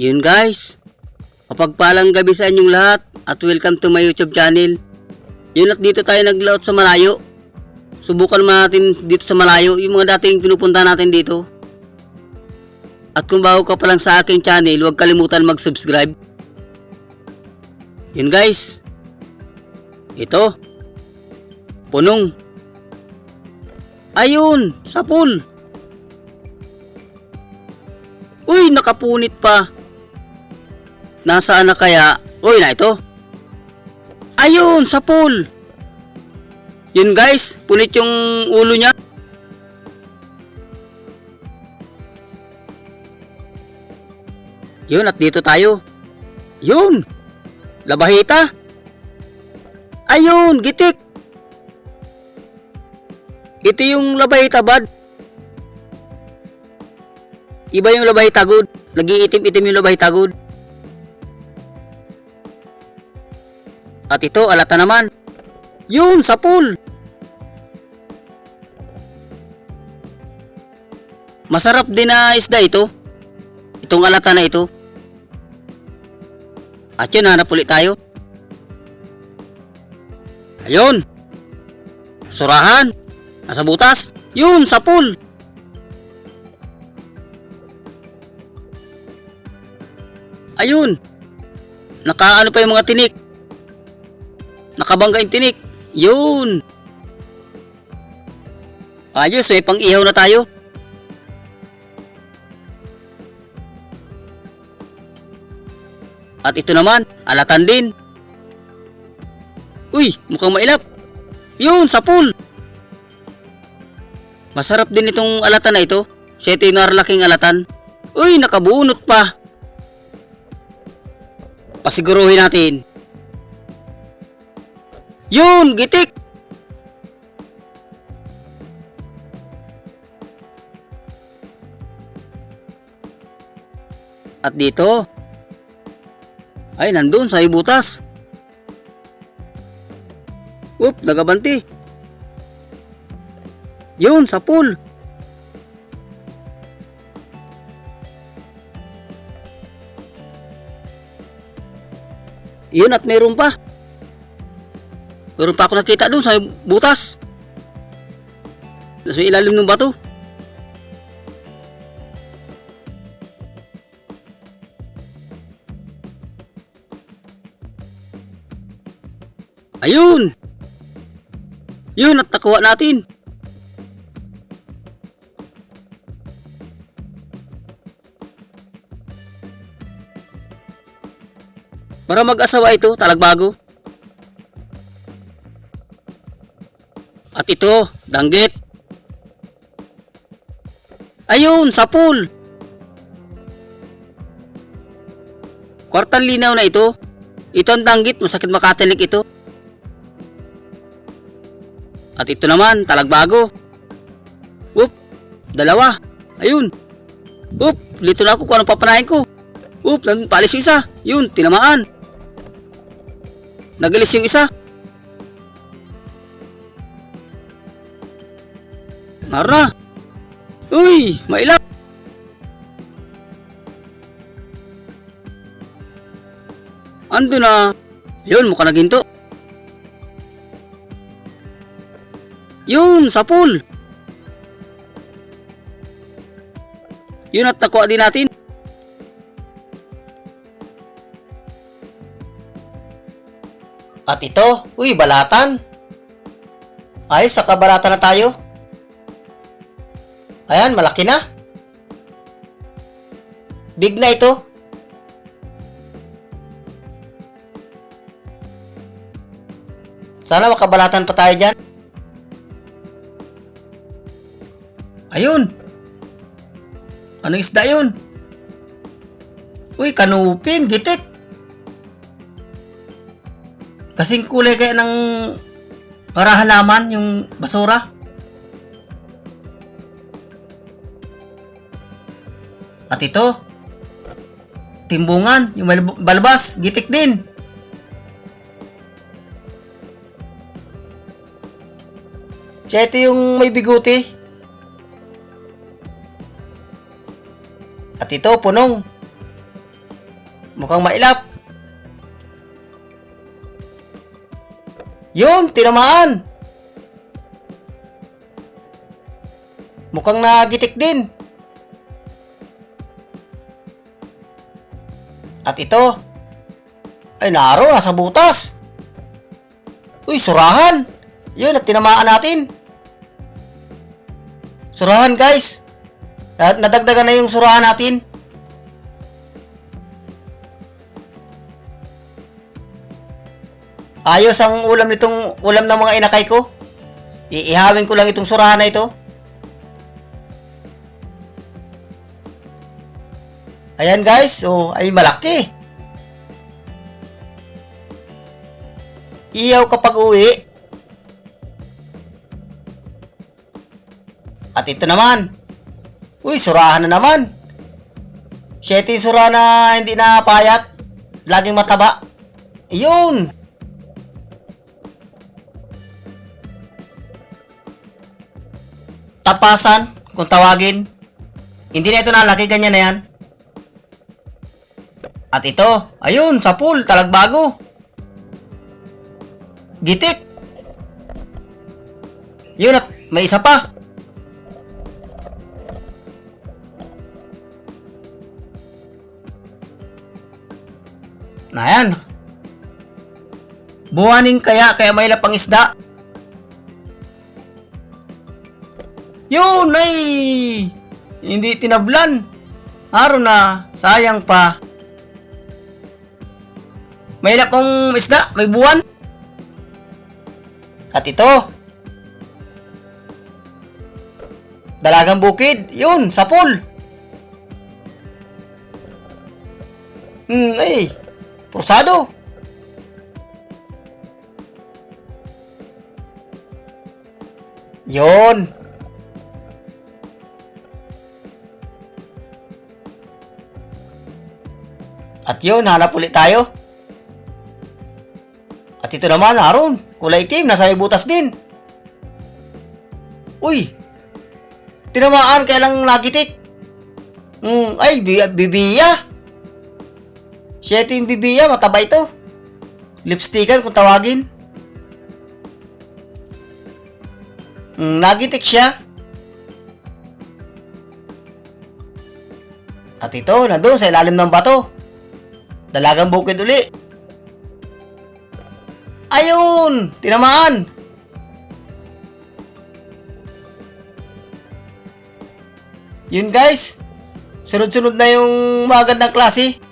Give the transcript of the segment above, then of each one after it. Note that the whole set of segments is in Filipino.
Yun guys, mapagpalang gabi sa inyong lahat at welcome to my YouTube channel. Yun at dito tayo nag-layout sa malayo. Subukan naman natin dito sa malayo yung mga dating pinupunta natin dito. At kung bago ka pa lang sa aking channel, huwag kalimutan mag-subscribe. Yun guys, ito, punong. Ayun, sa pool. Uy, nakapunit pa. Nasaan na kaya? Uy, na ito. Ayun, sa pool. Yun guys, punit yung ulo niya. Yun, at dito tayo. Yun, labahita. Ayun, gitik. Ito yung labahita bad. Iba yung labahita good. Lagi itim-itim yung labahita good. At ito, alata naman. Yun, sa pool. Masarap din na isda ito. Itong alata na ito. At yun, hanap ulit tayo. Ayun. Surahan. Nasa butas. Yun, sa pool. Ayun. Nakaano pa yung mga tinik. Nakabangga yung tinik. Yun. Ayos, may pang-ihaw na tayo. At ito naman, alatan din. Uy, mukhang mailap. Yun, sa pool. Masarap din itong alatan na ito. Setinar laking alatan. Uy, nakabunot pa. Pasiguruhin natin. Yun, gitik. At dito, ay nandun sa ibutas. Oop, nagabanti. Yun, sa pool. Yun, at meron pa. Meron pa ako nakita doon sa butas. Sa ilalim ng bato. Ayun. Yun, at nakuha natin. Para mag-asawa ito, talagbago. At ito, danggit. Ayun, sa pool. Kwartang linaw na ito. Ito ang danggit, masakit makatinik ito. At ito naman, talagbago. Oop, dalawa. Ayun. Oop, lito na ako kung anong papanahin ko. Oop, nagpalis yung isa. Yun, tinamaan. Nagalis yung isa. Mara. Uy, mailap. Ando na. Yun, mukha naginto. Yun, sa pool. Yun, at nakuha din natin. At ito, uy, balatan. Ay, sa kabalatan na tayo. Ayan, malaki na. Big na ito. Sana makabalatan pa tayo dyan. Ayun. Anong isda yun? Uy, kanupin, gitik. Kasing kulay kaya ng para halaman yung basura. At ito, timbungan, yung balbas, gitik din. Siya ito yung may biguti. At ito, punong. Mukhang mailap. Yun, tinamaan. Mukhang nagitik din. At ito. Ay, nasa butas. Uy, surahan. Yun, at tinamaan natin. Surahan, guys. At nadagdagan na yung surahan natin. Ayos ang ulam ng mga inakay ko. Iihawin ko lang itong surahan na ito. Ayan guys, oh, ay malaki. Iyaw kapag uwi. At ito naman. Uy, surahan na naman. 7 surahan na hindi na payat. Laging mataba. Ayun. Tapasan, kung tawagin. Hindi na ito nalaki, ganyan na yan. At ito, ayun, sa pool, talagbago. Gitik. Yun, at may isa pa. Na yan. Buwaning kaya may lapang isda. Yun, ay! Hindi tinablan. Araw na, sayang pa. May lapang isda, may buwan. At ito. Dalagang bukid. Yun, sa pool. Ay. Prosado. Yun. At yun, hanap ulit tayo. At ito naman, Haron. Kulay itim, nasa may butas din. Uy. Tinamaan, kaya lang nagitik. Ay, bibiya. 7 yung bibiya, mataba ito. Lipstickan kung tawagin. Nagitik siya. At ito, nandun sa ilalim ng bato. Dalagang bukid uli. Ayun! Tinamaan! Yun guys. Sunod-sunod na yung magandang klase.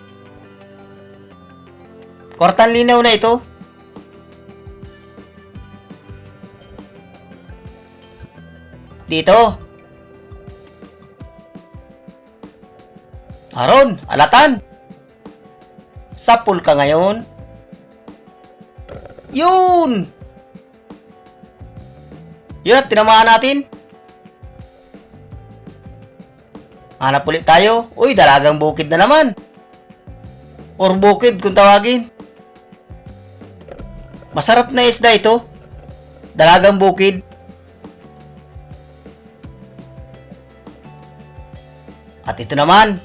Kwartang linaw na ito. Dito. Haron, alatan. Sapul ka ngayon. Yun! Yun at tinamaan natin. Hanap ulit tayo. Uy, dalagang bukid na naman. Or bukid kung tawagin. Masarap na isda ito. Dalagang bukid. At ito naman.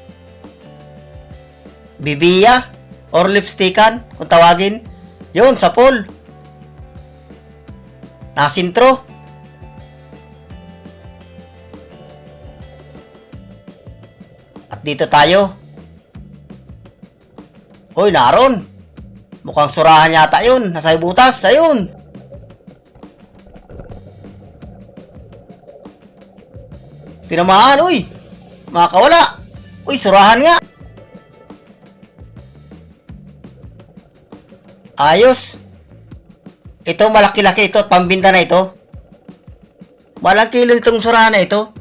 Bibiya. Or lipstickan, kung tawagin. Yun, sa pool. Nasintro. At dito tayo. Hoy, naroon. Mukhang surahan yata yun. Nasa butas. Ayun. Tinamaan, uy. Makakawala. Uy, surahan nga. Ayos. Ito malaki-laki ito at pambinta na ito. Malang kilo itong surahan na ito.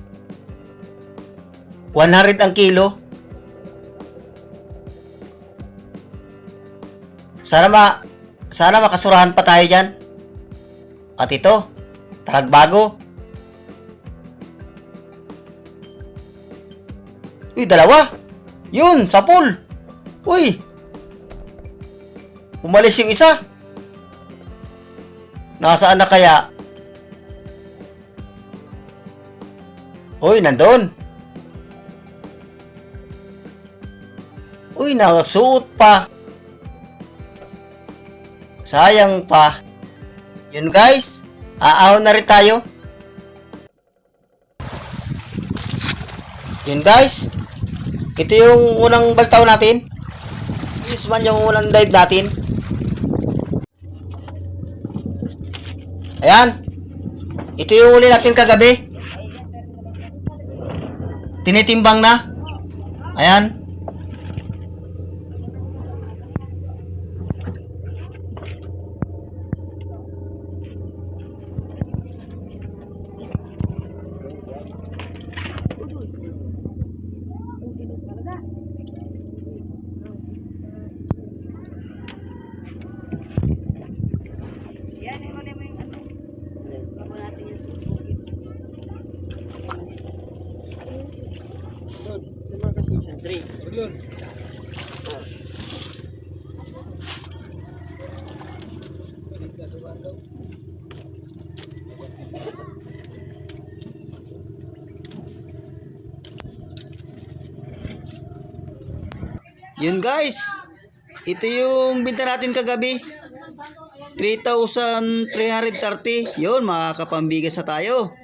100 ang kilo. Sana makasurahan pa tayo dyan. At ito, talagbago. Uy, dalawa. Yun, sa pool. Uy. Umalis yung isa. Nasaan na kaya? Uy, nandun. Uy, nakasuot pa. Sayang pa. Yun guys, aahon na rin tayo. Yun guys, ito yung unang baltaw natin. This one yung unang dive natin. Ayan. Ito yung uli natin kagabi. Tinitimbang na. Ayan. Yun guys, ito yung binta natin kagabi. 3,330. Yun, makakapambigas na tayo.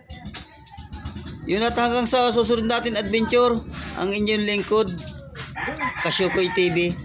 Yun at hanggang sa susunod natin adventure, ang inyong lingkod, Kasyukoy TV.